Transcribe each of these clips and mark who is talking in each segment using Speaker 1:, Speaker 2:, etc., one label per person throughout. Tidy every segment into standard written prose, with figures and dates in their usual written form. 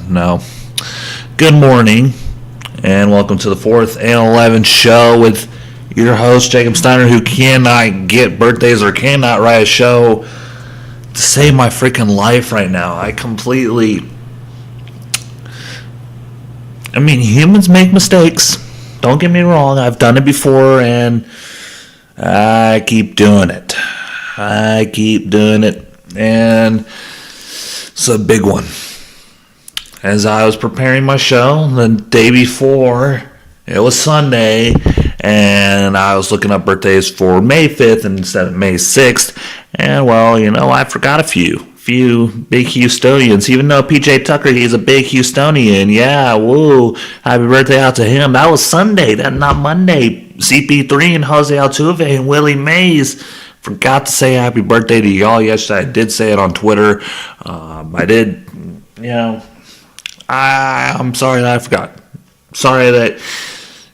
Speaker 1: No. Good morning, and welcome to the 4th and 11th show with your host, Jacob Steiner, who cannot get birthdays or cannot write a show to save my freaking life right now. Humans make mistakes. Don't get me wrong. I've done it before, and I keep doing it. And it's a big one. As I was preparing my show the day before, it was Sunday, and I was looking up birthdays for May 5th instead of May 6th. And, I forgot a few big Houstonians. Even though PJ Tucker, he's a big Houstonian. Yeah, woo. Happy birthday out to him. That was Sunday, not Monday. CP3 and Jose Altuve and Willie Mays. Forgot to say happy birthday to y'all yesterday. I did say it on Twitter. I'm sorry that I forgot. Sorry that,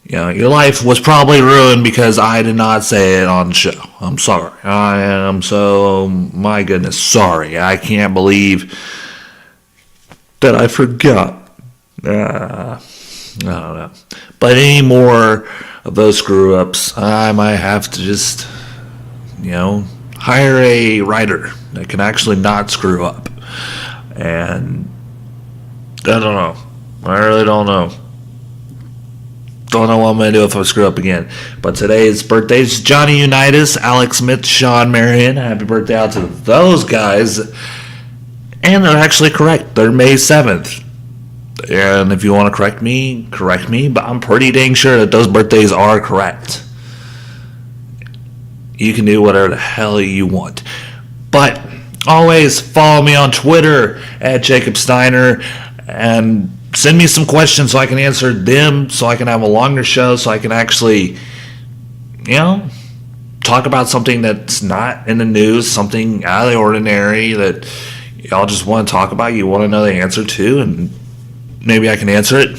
Speaker 1: your life was probably ruined because I did not say it on the show. I'm sorry. I am so, my goodness, sorry. I can't believe that I forgot. I don't know. But any more of those screw-ups, I might have to just, hire a writer that can actually not screw up. And I don't know. I really don't know. Don't know what I'm going to do if I screw up again. But today's birthdays, Johnny Unitas, Alex Smith, Sean Marion. Happy birthday out to those guys. And they're actually correct. They're May 7th. And if you want to correct me. But I'm pretty dang sure that those birthdays are correct. You can do whatever the hell you want. But always follow me on Twitter at Jacob Steiner. And send me some questions so I can answer them, so I can have a longer show, so I can actually, talk about something that's not in the news, something out of the ordinary that y'all just want to talk about, you want to know the answer to, and maybe I can answer it,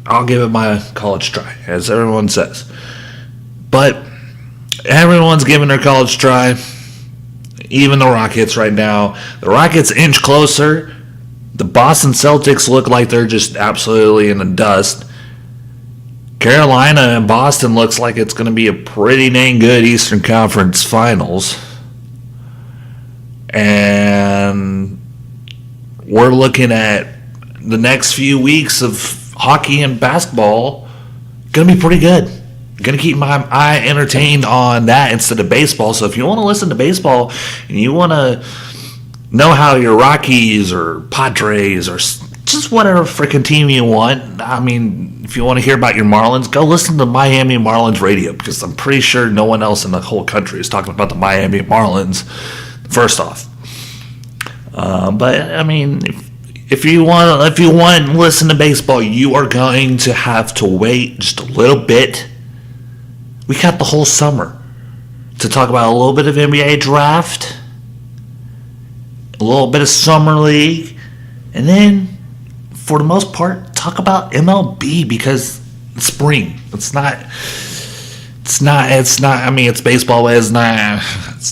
Speaker 1: I'll give it my college try, as everyone says. But everyone's giving their college try. Even the Rockets right now. The Rockets inch closer. The Boston Celtics look like they're just absolutely in the dust. Carolina and Boston looks like it's going to be a pretty dang good Eastern Conference Finals. And we're looking at the next few weeks of hockey and basketball going to be pretty good. Going to keep my eye entertained on that instead of baseball. So if you want to listen to baseball and you want to know how your Rockies or Padres or just whatever freaking team you want, if you want to hear about your Marlins, go listen to Miami Marlins radio, because I'm pretty sure no one else in the whole country is talking about the Miami Marlins, first off. If you want to listen to baseball, you are going to have to wait just a little bit. We got the whole summer to talk about a little bit of NBA draft, a little bit of summer league, and then, for the most part, talk about MLB, because it's spring. It's baseball, but it's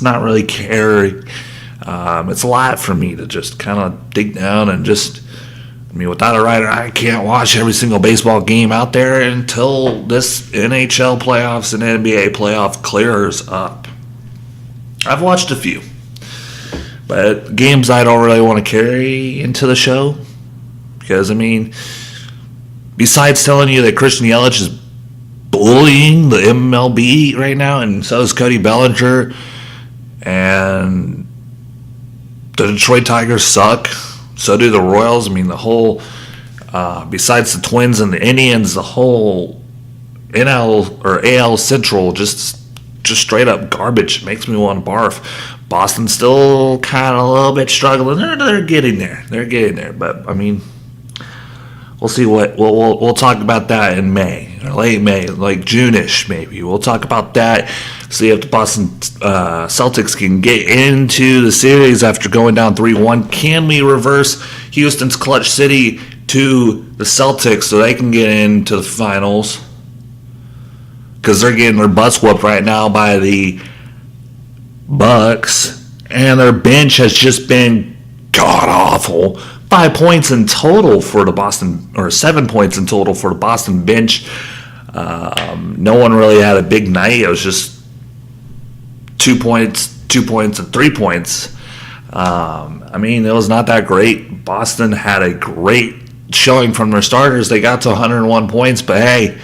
Speaker 1: not really caring. It's a lot for me to just kind of dig down and just, without a writer, I can't watch every single baseball game out there until this NHL playoffs and NBA playoff clears up. I've watched a few, but games I don't really want to carry into the show, because, besides telling you that Christian Yelich is bullying the MLB right now, and so is Cody Bellinger, and the Detroit Tigers suck. So do the Royals. The whole, besides the Twins and the Indians, the whole NL or AL Central just straight up garbage. It makes me want to barf. Boston's still kind of a little bit struggling. They're getting there. But we'll see what we'll talk about that in May or late May, like June-ish maybe. We'll talk about that. See if the Boston Celtics can get into the series after going down 3-1. Can we reverse Houston's clutch city to the Celtics so they can get into the finals? because they're getting their butts whooped right now by the Bucks, and their bench has just been god awful. 5 points in total for the Boston, or 7 points in total for the Boston bench. No one really had a big night. It was just 2 points, 2 points, and 3 points. I mean, it was not that great. Boston had a great showing from their starters. They got to 101 points, but hey,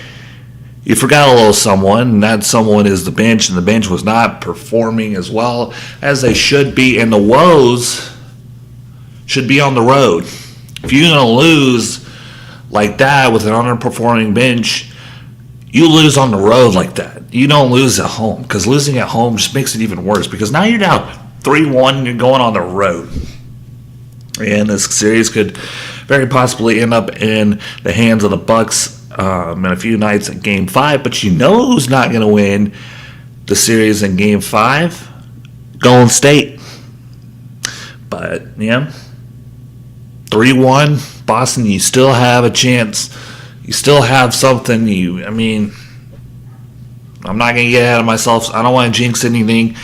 Speaker 1: you forgot a little someone, and that someone is the bench, and the bench was not performing as well as they should be, and the woes should be on the road. If you're going to lose like that with an underperforming bench, you lose on the road like that. You don't lose at home, because losing at home just makes it even worse, because now you're down 3-1 and you're going on the road. And this series could very possibly end up in the hands of the Bucks in a few nights at Game 5. But you know who's not going to win the series in Game 5? Golden State. But, yeah, 3-1, Boston, you still have a chance. You still have something. I'm not going to get ahead of myself. I don't want to jinx anything.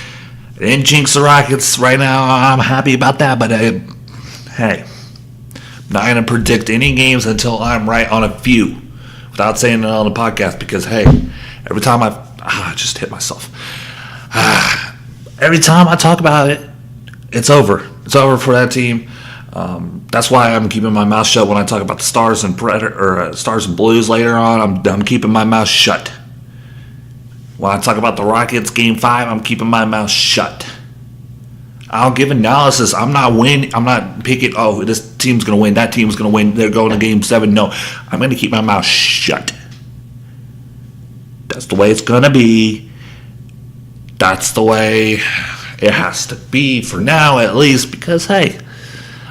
Speaker 1: I didn't jinx the Rockets right now. I'm happy about that. But, hey, I'm not going to predict any games until I'm right on a few without saying it on the podcast. Because, hey, every time I just hit myself. Every time I talk about it, it's over. It's over for that team. That's why I'm keeping my mouth shut when I talk about the Stars and Stars and Blues later on. I'm keeping my mouth shut. When I talk about the Rockets Game 5, I'm keeping my mouth shut. I don't give analysis. I'm not picking, oh, this team's going to win, that team's going to win, they're going to Game 7. No, I'm going to keep my mouth shut. That's the way it's going to be. That's the way it has to be for now, at least, because, hey,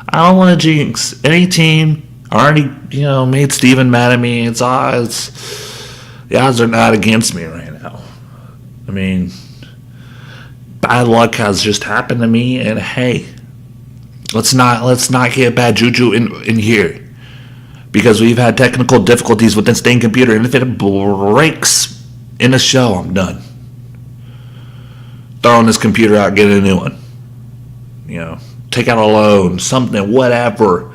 Speaker 1: I don't want to jinx any team. I already, made Steven mad at me. The odds are not against me right now. I mean, bad luck has just happened to me, and hey, let's not get bad juju in here, because we've had technical difficulties with this dang computer, and if it breaks in the show, I'm done. Throwing this computer out, getting a new one. Take out a loan, something, whatever.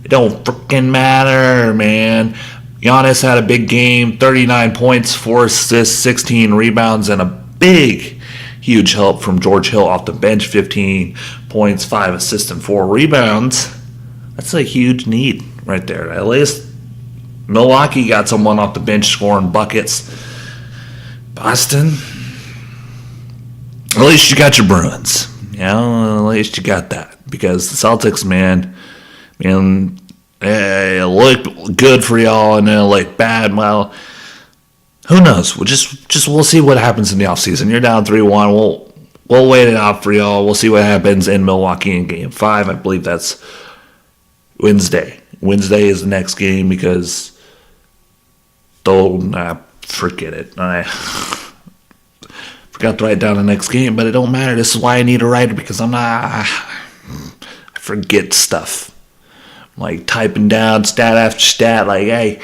Speaker 1: It don't freaking matter, man. Giannis had a big game, 39 points, 4 assists, 16 rebounds, and a big, huge help from George Hill off the bench, 15 points, 5 assists, and 4 rebounds. That's a huge need right there. At least Milwaukee got someone off the bench scoring buckets. Boston, at least you got your Bruins. At least you got that. Because the Celtics, man, it looked good for y'all and then it looked bad. Well, who knows? We'll see what happens in the offseason. You're down 3-1. We'll wait it out for y'all. We'll see what happens in Milwaukee in Game 5. I believe that's Wednesday. Wednesday is the next game because forget it. I forgot to write down the next game, but it don't matter. This is why I need a writer, because I forget stuff. I'm like typing down stat after stat, like, hey,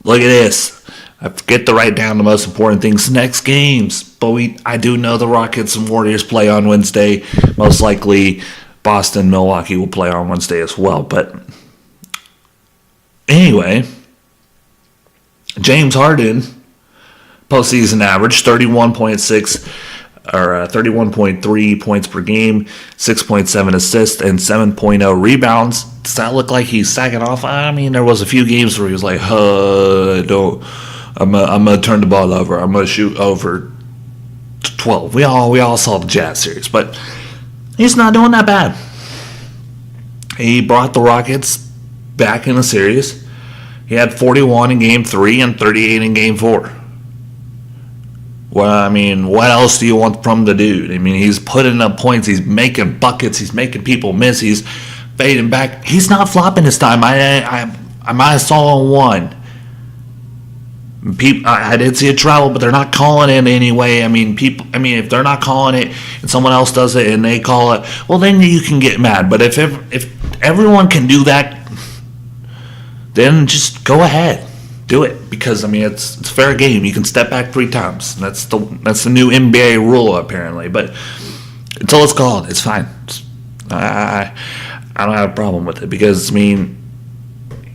Speaker 1: look at this. I forget to write down the most important things. Next games. But I do know the Rockets and Warriors play on Wednesday. Most likely Boston, Milwaukee will play on Wednesday as well. But anyway, James Harden, postseason average, 31.6 or 31.3 points per game, 6.7 assists, and 7.0 rebounds. Does that look like he's sagging off? I mean, there was a few games where he was like, I'm gonna turn the ball over. I'm gonna shoot over 12. We all saw the Jazz series, but he's not doing that bad. He brought the Rockets back in the series. He had 41 in Game 3 and 38 in Game 4. Well, I mean, what else do you want from the dude? I mean, he's putting up points. He's making buckets. He's making people miss. He's fading back. He's not flopping this time. I might have saw one. I did see a travel, but they're not calling it anyway. I mean, if they're not calling it and someone else does it and they call it, well, then you can get mad. But if everyone can do that, then just go ahead. do it, because I mean it's fair game. You can step back 3 times. That's the new NBA rule apparently. But until it's called, it's fine. I don't have a problem with it, because I mean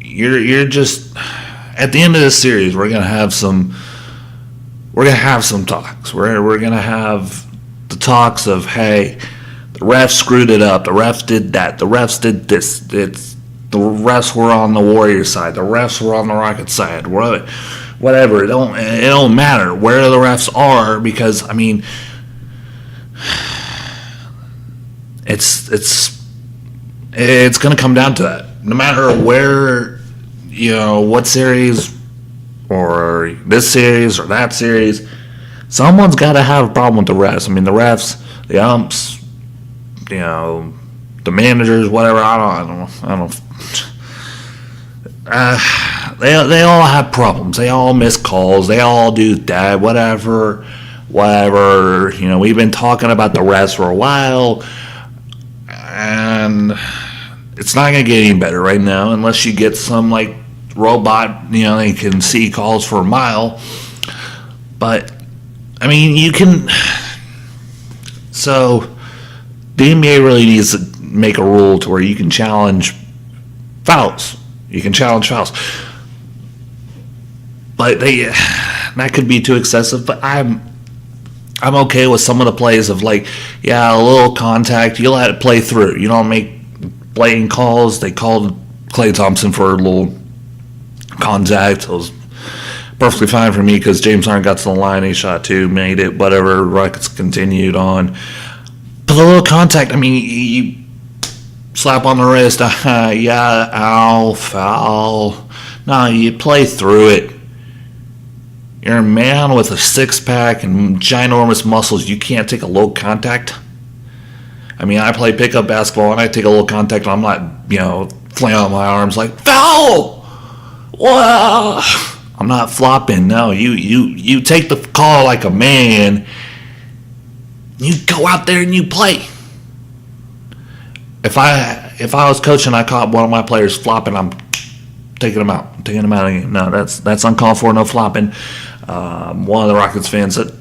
Speaker 1: you're just, at the end of this series we're gonna have some talks. We're gonna have the talks of, hey, the refs screwed it up. The refs did that. The refs did this. The refs were on the Warriors side. The refs were on the Rockets side. Whatever. It don't matter where the refs are, because I mean, it's going to come down to that. No matter where, what series, or this series or that series, someone's got to have a problem with the refs. I mean, the refs, the umps, the managers, whatever. I don't. They all have problems. They all miss calls. They all do that. Whatever. We've been talking about the refs for a while, and it's not gonna get any better right now unless you get some like robot. They can see calls for a mile. But I mean, you can. So the NBA really needs to make a rule to where you can challenge fouls. You can challenge fouls. But that could be too excessive. But I'm okay with some of the plays of like, a little contact. You let it play through. You don't make blatant calls. They called Klay Thompson for a little contact. It was perfectly fine for me, because James Harden got to the line. He shot 2, made it. Whatever. Rockets continued on. But a little contact. I mean, you slap on the wrist. Ow, foul. No, you play through it. You're a man with a 6-pack and ginormous muscles. You can't take a low contact. I mean, I play pickup basketball and I take a low contact. And I'm not, flailing out my arms like, foul! Wow! I'm not flopping. No, you take the call like a man. You go out there and you play. If I was coaching, I caught one of my players flopping, I'm taking him out of the game. No, that's uncalled for. No flopping. One of the Rockets fans that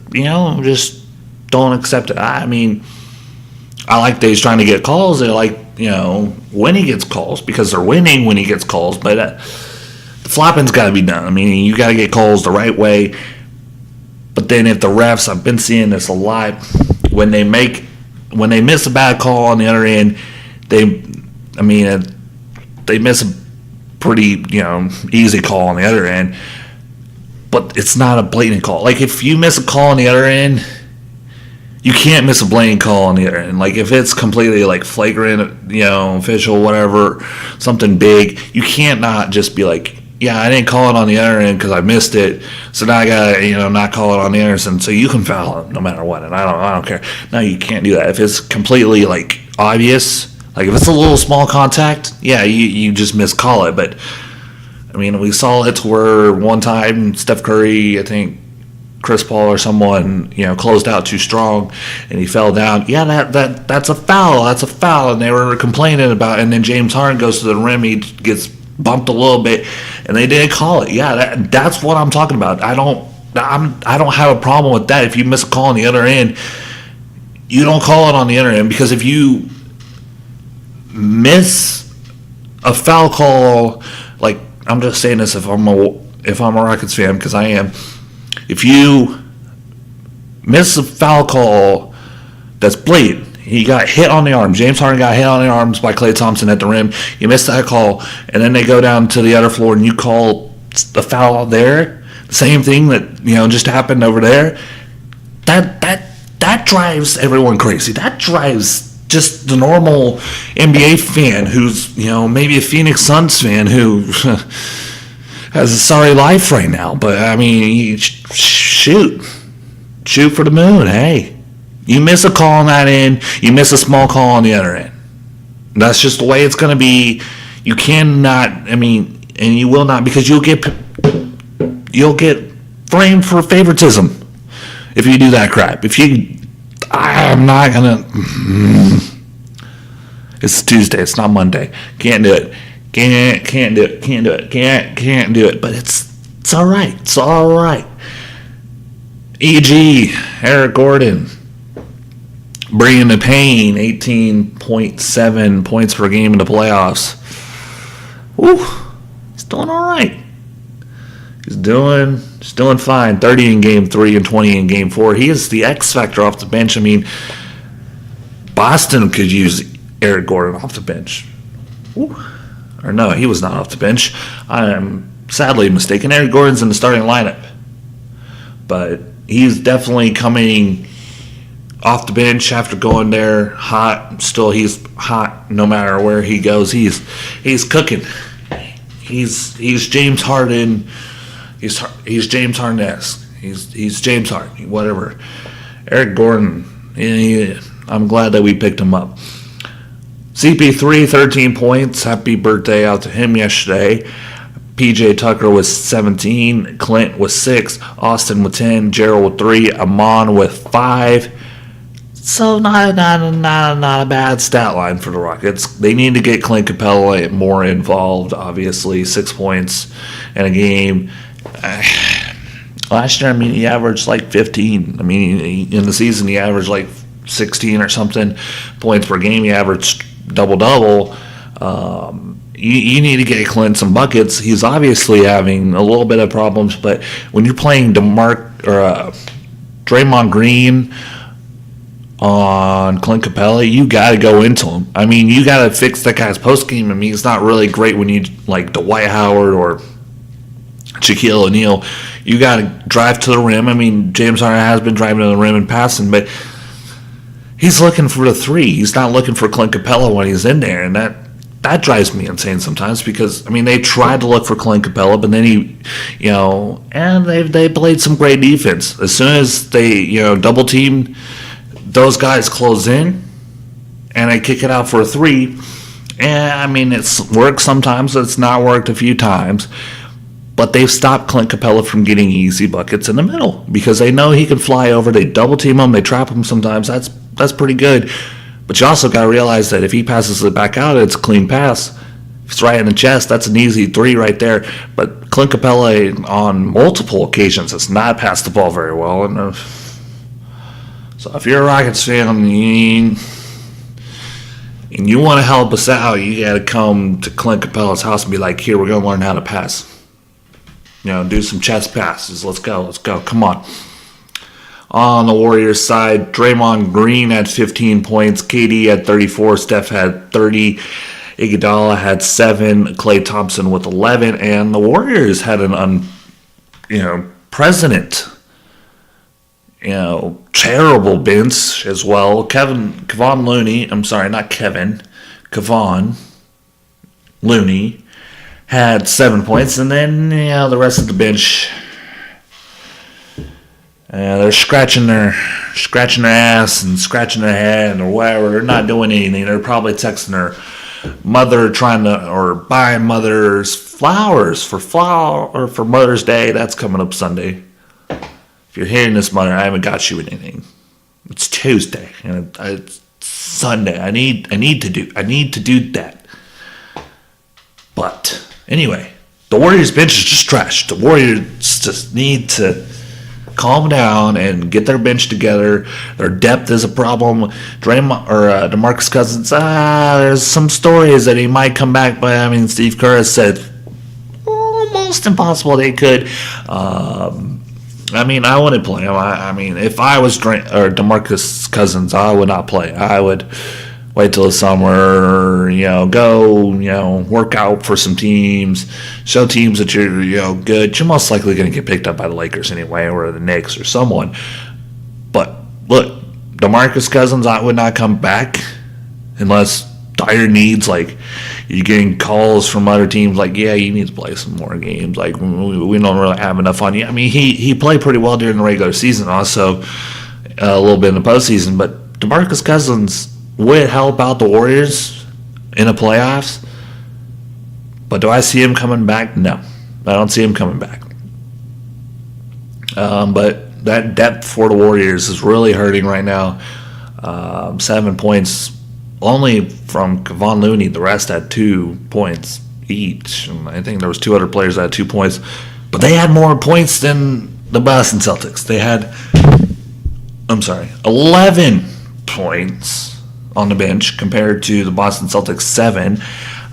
Speaker 1: just don't accept it. I mean, I like that he's trying to get calls. They like when he gets calls, because they're winning when he gets calls. But the flopping's got to be done. I mean, you got to get calls the right way. But then if the refs, I've been seeing this a lot, when they miss a bad call on the other end, they miss a pretty, easy call on the other end, but it's not a blatant call. Like, if you miss a call on the other end, you can't miss a blatant call on the other end. Like, if it's completely, like, flagrant, official, whatever, something big, you can't not just be like, I didn't call it on the other end because I missed it, so now I gotta, not call it on the other end, so you can foul it no matter what, and I don't care. No, you can't do that. If it's completely, like, obvious, like if it's a little small contact, you just miscall it. But I mean, we saw it where one time Steph Curry, I think Chris Paul or someone, closed out too strong and he fell down. That's a foul. That's a foul, and they were complaining about it. And then James Harden goes to the rim, he gets bumped a little bit, and they didn't call it. That's what I'm talking about. I don't have a problem with that. If you miss a call on the other end, you don't call it on the other end, because if you miss a foul call, like, I'm just saying this if I'm a Rockets fan, because I am. If you miss a foul call that's blatant, he got hit on the arm. James Harden got hit on the arms by Klay Thompson at the rim. You missed that call, and then they go down to the other floor and you call the foul there. Same thing that just happened over there. That drives everyone crazy. That drives just the normal NBA fan who's, maybe a Phoenix Suns fan who has a sorry life right now. But, I mean, shoot for the moon. Hey, you miss a call on that end, you miss a small call on the other end. That's just the way it's going to be. You cannot, and you will not, because you'll get framed for favoritism if you do that crap. I'm not going to... It's Tuesday. It's not Monday. Can't do it. Can't do it. But It's all right. It's all right. E.g., Eric Gordon, bringing the pain, 18.7 points per game in the playoffs. Woo, he's doing all right. He's doing fine. 30 in Game 3 and 20 in Game 4. He is the X factor off the bench. I mean, Boston could use Eric Gordon off the bench. Woo. Or no, he was not off the bench. I am sadly mistaken. Eric Gordon's in the starting lineup. But he's definitely coming off the bench after going there hot. Still, he's hot no matter where he goes. He's cooking. He's James Harden. He's James Harden-esque. He's James Harden. Whatever. Eric Gordon. I'm glad that we picked him up. CP3, 13 points. Happy birthday out to him yesterday. PJ Tucker was 17. Clint was 6. Austin with 10. Gerald with 3. Amon with 5. So not a bad stat line for the Rockets. They need to get Clint Capella more involved, obviously. 6 points in a game. Last year, I mean, he averaged like 15. I mean, in the season, he averaged like 16 or something points per game. He averaged double-double. You need to get Clint some buckets. He's obviously having a little bit of problems, but when you're playing Draymond Green on Clint Capella, you got to go into him. I mean, you got to fix that guy's post game. I mean, he's not really great when you like Dwight Howard or Shaquille O'Neal. You got to drive to the rim. I mean, James Harden has been driving to the rim and passing, but he's looking for the three. He's not looking for Clint Capella when he's in there, and that drives me insane sometimes because, I mean, they tried to look for Clint Capella, but then and they played some great defense. As soon as they, double teamed, those guys close in, and they kick it out for a three. And, I mean, it's worked sometimes. It's not worked a few times. But they've stopped Clint Capella from getting easy buckets in the middle because they know he can fly over. They double team him. They trap him sometimes. That's pretty good. But you also got to realize that if he passes it back out, it's a clean pass. If it's right in the chest, that's an easy three right there. But Clint Capella, on multiple occasions, has not passed the ball very well. And so if you're a Rockets fan and you want to help us out, you got to come to Clint Capella's house and be like, here, we're going to learn how to pass. Do some chest passes. Let's go. Come on. On the Warriors side, Draymond Green had 15 points. KD had 34. Steph had 30. Iguodala had 7. Klay Thompson with 11. And the Warriors had an president, terrible bench as well. Kevon Looney had 7 points, and then the rest of the bench, they're scratching their ass and scratching their head or whatever. They're not doing anything. They're probably texting their mother or buying mother's flowers for Mother's Day. That's coming up Sunday. If you're hearing this, mother, I haven't got you anything. It's Tuesday and it's Sunday. I need to do that. But anyway, the Warriors bench is just trash. The Warriors just need to calm down and get their bench together. Their depth is a problem. DeMarcus Cousins, there's some stories that he might come back, but I mean, Steve Kerr has said almost impossible they could. I mean, I wouldn't play him. I mean, if I was DeMarcus Cousins, I would not play. I would wait till the summer, go, work out for some teams, show teams that you're, good. You're most likely going to get picked up by the Lakers anyway, or the Knicks or someone. But look, DeMarcus Cousins, I would not come back unless dire needs, like you're getting calls from other teams, like, yeah, you need to play some more games. Like, we don't really have enough on you. I mean, he played pretty well during the regular season, also a little bit in the postseason. But DeMarcus Cousins would help out the Warriors in the playoffs. But do I see him coming back? No. I don't see him coming back. But that depth for the Warriors is really hurting right now. 7 points only from Kevon Looney. The rest had 2 points each. And I think there was 2 other players that had 2 points. But they had more points than the Boston Celtics. They had, 11 points on the bench compared to the Boston Celtics 7.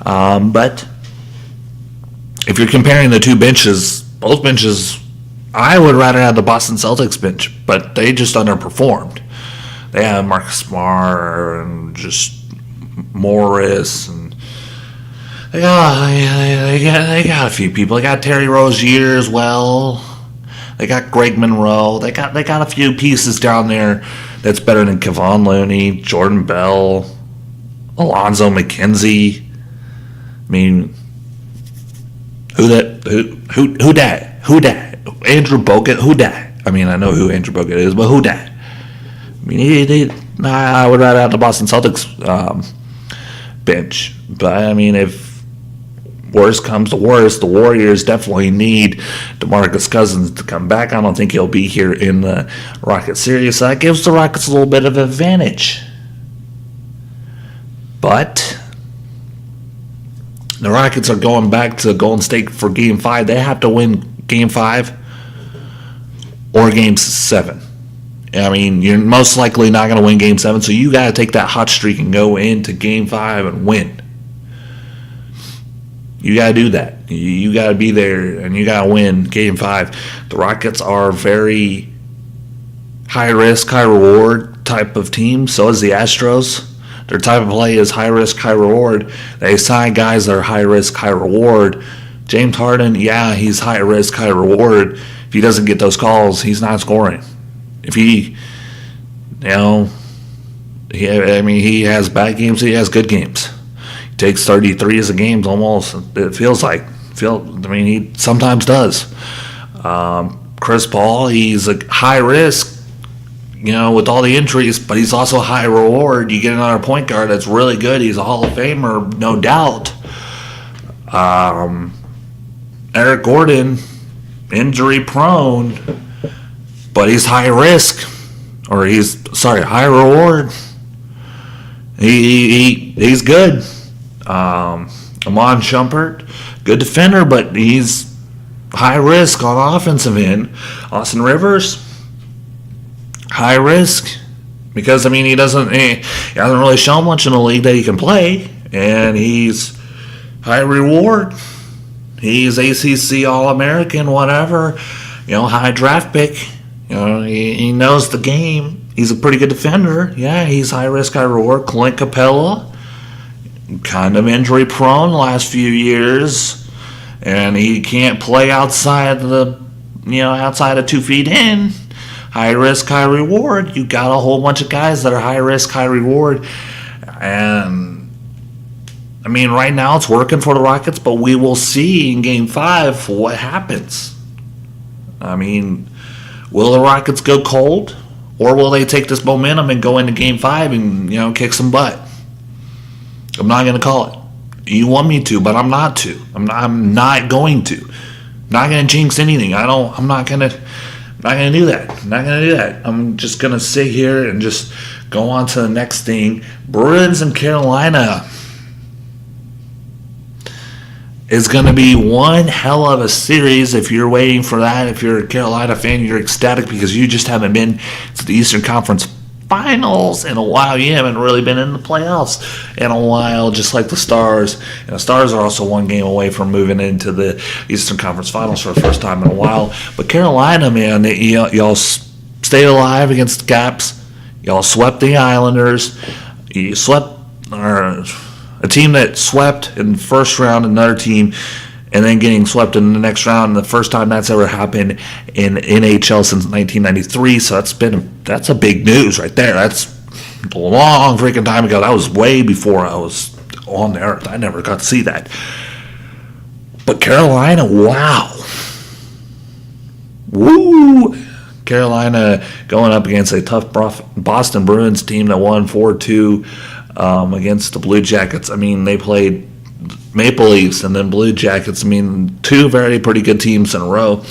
Speaker 1: But if you're comparing the two benches, both benches, I would rather have the Boston Celtics bench, but they just underperformed. They had Marcus Smart and just Morris, and they got a few people. They got Terry Rozier as well. They got Greg Monroe. They got a few pieces down there that's better than Kevon Looney, Jordan Bell, Alonzo McKenzie. I mean, who that? Andrew Bogut? Who that? I mean, I know who Andrew Bogut is, but who that? I mean, I would rather have the Boston Celtics bench. But, I mean, if worst comes to worst, the Warriors definitely need DeMarcus Cousins to come back. I don't think he'll be here in the Rockets series. So that gives the Rockets a little bit of advantage. But the Rockets are going back to Golden State for Game 5. They have to win Game 5 or Game 7. I mean, you're most likely not going to win Game 7, so you got to take that hot streak and go into Game 5 and win. You got to do that. You got to be there, and you got to win Game 5. The Rockets are very high-risk, high-reward type of team. So is the Astros. Their type of play is high-risk, high-reward. They sign guys that are high-risk, high-reward. James Harden, yeah, he's high-risk, high-reward. If he doesn't get those calls, he's not scoring. If he he has bad games, he has good games. He takes 33s a game almost, it feels like. He sometimes does. Chris Paul, he's a high risk, with all the injuries, but he's also high reward. You get another point guard that's really good. He's a Hall of Famer, no doubt. Eric Gordon, injury prone, but he's high risk, or high reward. He's good. Amon Shumpert, good defender, but he's high risk on offensive end. Austin Rivers, high risk, because he hasn't really shown much in the league that he can play, and he's high reward. He's ACC All-American, whatever, high draft pick. He knows the game. He's a pretty good defender. Yeah, he's high risk, high reward. Clint Capella, kind of injury prone the last few years, and he can't play outside of 2 feet in. High risk, high reward. You got a whole bunch of guys that are high risk, high reward, and right now it's working for the Rockets, but we will see in Game 5 what happens. Will the Rockets go cold, or will they take this momentum and go into Game 5 and kick some butt? I'm not going to call it. You want me to, but I'm not to. I'm not going to. I'm not going to jinx anything. I'm not going to do that. I'm not going to do that. I'm just going to sit here and just go on to the next thing. Bruins and Carolina. It's going to be one hell of a series. If you're waiting for that, if you're a Carolina fan, you're ecstatic because you just haven't been to the Eastern Conference Finals in a while. You haven't really been in the playoffs in a while, just like the Stars. And the Stars are also one game away from moving into the Eastern Conference Finals for the first time in a while. But Carolina, man, y'all stayed alive against the Caps. Y'all swept the Islanders. You swept a team that swept in the first round another team, and then getting swept in the next round. The first time that's ever happened in NHL since 1993. So that's a big news right there. That's a long freaking time ago. That was way before I was on the earth. I never got to see that. But Carolina, wow. Woo! Carolina going up against a tough Boston Bruins team that won 4-2 against the Blue Jackets. They played Maple Leafs and then Blue Jackets. Two pretty good teams in a row.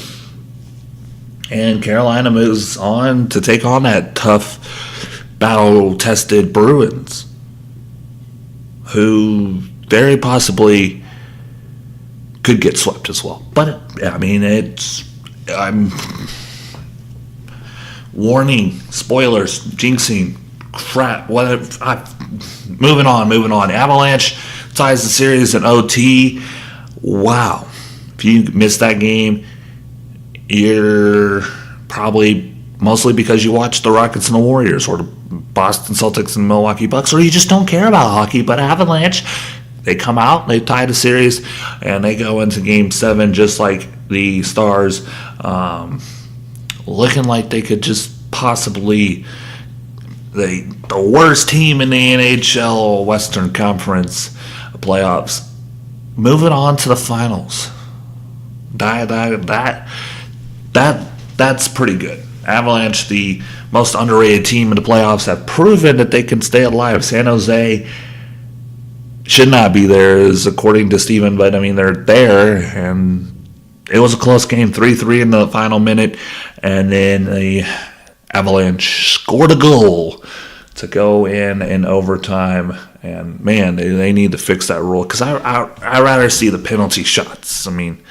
Speaker 1: And Carolina moves on to take on that tough, battle-tested Bruins, who very possibly could get swept as well. But I mean, I'm warning, spoilers, jinxing, crap. Whatever. Moving on. Avalanche ties the series in OT. Wow. If you missed that game, you're probably mostly because you watched the Rockets and the Warriors, or the Boston Celtics and Milwaukee Bucks, or you just don't care about hockey. But Avalanche, they come out, they tie the series, and they go into Game 7 just like the Stars, looking like they could just possibly the worst team in the NHL Western Conference playoffs. Moving on to the finals. That's pretty good. Avalanche, the most underrated team in the playoffs, have proven that they can stay alive. San Jose should not be there, is according to Steven, but I mean, they're there, and it was a close game, 3-3 in the final minute, and then the Avalanche scored a goal to go in overtime, and man, they need to fix that rule, because I'd rather see the penalty shots. I mean,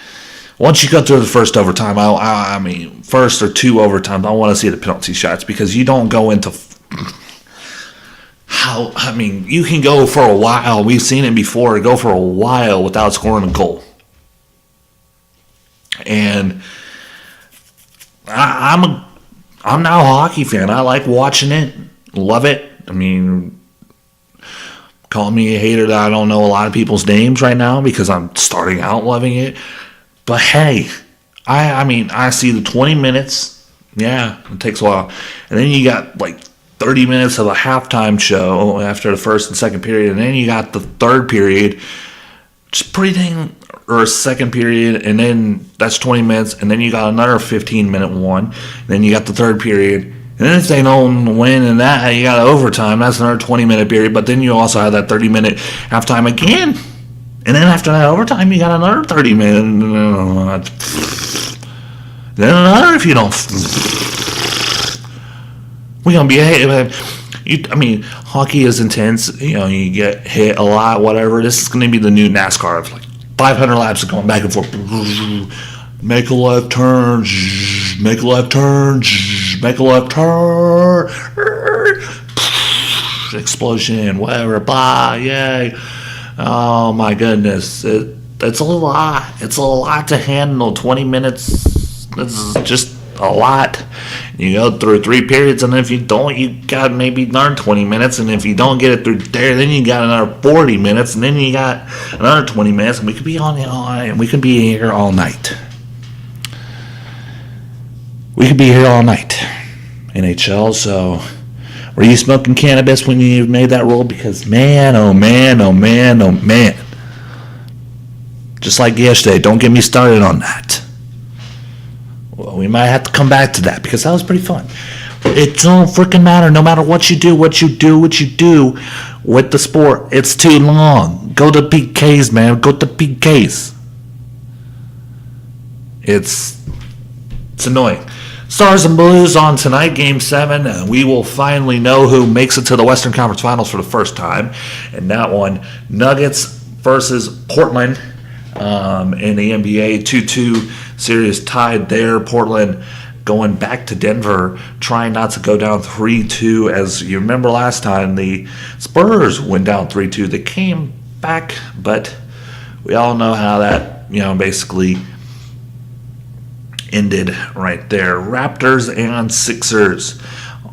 Speaker 1: once you go through the first overtime, I mean, first or two overtimes, I want to see the penalty shots, because you don't go into you can go for a while. We've seen it before. Go for a while without scoring a goal. And I'm now a hockey fan. I like watching it. Love it. I mean, call me a hater that I don't know a lot of people's names right now because I'm starting out loving it. But hey, I see the 20 minutes. Yeah, it takes a while. And then you got like 30 minutes of a halftime show after the first and second period. And then you got the third period, just pretty dang, or a second period. And then that's 20 minutes. And then you got another 15-minute one. And then you got the third period. And then if they don't win in that, you got overtime. That's another 20-minute period. But then you also have that 30-minute halftime again. And then after that overtime, you got another 30-minute. Then another if you don't. We're going to be I mean, hockey is intense. You know, you get hit a lot, whatever. This is going to be the new NASCAR. It's like 500 laps of going back and forth. Make a left turn. Make a left turn. Make a left turn. Explosion, whatever. Blah, yay. Oh, my goodness. It's a lot. It's a lot to handle. 20 minutes. This is just a lot. You go through 3 periods, and if you don't, you got maybe another 20 minutes, and if you don't get it through there, then you got another 40 minutes, and then you got another 20 minutes, and we could be and we could be here all night. We could be here all night, NHL. So, were you smoking cannabis when you made that rule? Because man, oh man, oh man, oh man. Just like yesterday, don't get me started on that. Well, we might have to come back to that because that was pretty fun. It don't freaking matter. No matter what you do with the sport, it's too long. Go to PKs, man. Go to PKs. It's annoying. Stars and Blues on tonight, Game 7. We will finally know who makes it to the Western Conference Finals for the first time. And that one, Nuggets versus Portland in the NBA. 2-2 series tied there. Portland going back to Denver, trying not to go down 3-2. As you remember last time, the Spurs went down 3-2. They came back, but we all know how that, basically ended right there. Raptors and Sixers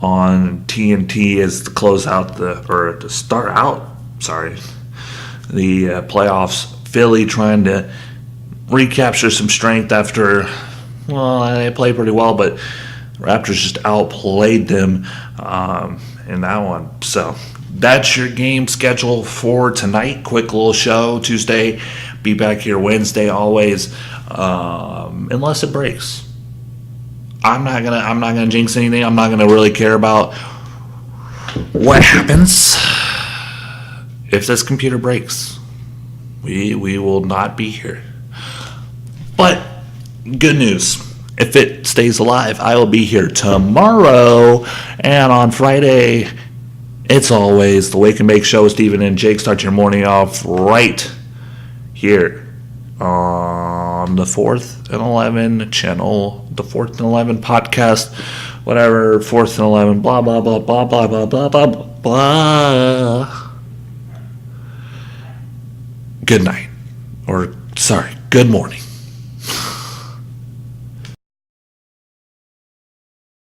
Speaker 1: on TNT as to close out the playoffs. Philly trying to recapture some strength after, they played pretty well, but Raptors just outplayed them in that one. So that's your game schedule for tonight. Quick little show Tuesday. Be back here Wednesday always, unless it breaks. I'm not gonna jinx anything. I'm not gonna really care about what happens if this computer breaks. We will not be here. But good news. If it stays alive, I will be here tomorrow. And on Friday, it's always the Wake and Bake Show with Steven and Jake. Start your morning off right here on on the 4th and 11 channel, the 4th and 11 podcast, whatever, 4th and 11, blah, blah, blah, blah, blah, blah, blah, blah, blah. Good night. Or, sorry, good morning.